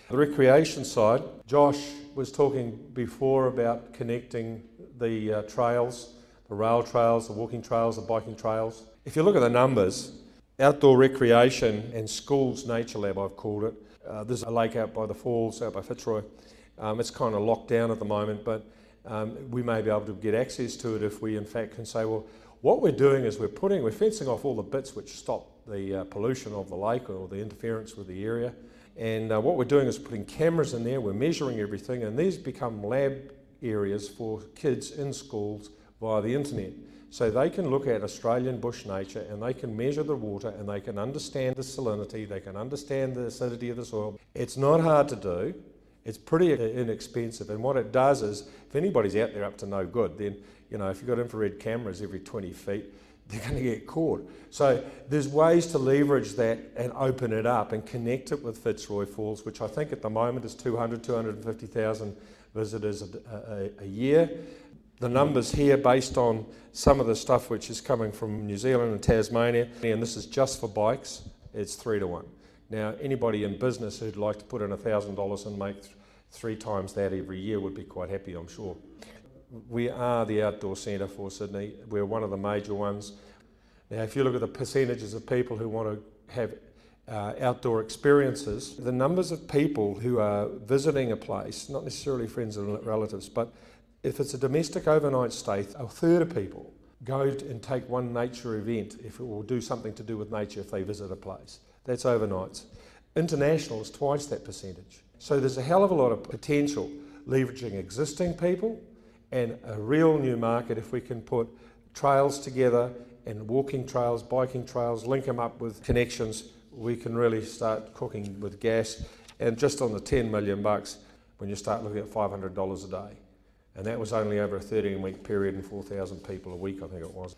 The recreation side, Josh was talking before about connecting the trails, the rail trails, the walking trails, the biking trails. If you look at the numbers, outdoor recreation and schools nature lab, I've called it. There's a lake out by the falls, out by Fitzroy. It's kind of locked down at the moment, but we may be able to get access to it if we in fact can say, well, what we're doing is we're fencing off all the bits which stop the pollution of the lake or the interference with the area. And what we're doing is putting cameras in there, we're measuring everything, and these become lab areas for kids in schools via the internet. So they can look at Australian bush nature and they can measure the water and they can understand the salinity, they can understand the acidity of the soil. It's not hard to do, it's pretty inexpensive, and what it does is, if anybody's out there up to no good, then if you've got infrared cameras every 20 feet, they're going to get caught. So there's ways to leverage that and open it up and connect it with Fitzroy Falls, which I think at the moment is 250,000 visitors a year. The numbers here based on some of the stuff which is coming from New Zealand and Tasmania, and this is just for bikes, it's 3 to 1. Now anybody in business who'd like to put in $1,000 and make 3 times that every year would be quite happy, I'm sure. We are the outdoor centre for Sydney. We're one of the major ones. Now if you look at the percentages of people who want to have outdoor experiences, the numbers of people who are visiting a place, not necessarily friends and relatives, but if it's a domestic overnight stay, a third of people go and take one nature event if it will do something to do with nature if they visit a place. That's overnights. International is twice that percentage. So there's a hell of a lot of potential leveraging existing people and a real new market if we can put trails together and walking trails, biking trails, link them up with connections, we can really start cooking with gas. And just on the 10 million bucks, when you start looking at $500 a day. And that was only over a 13-week period and 4,000 people a week, I think it was.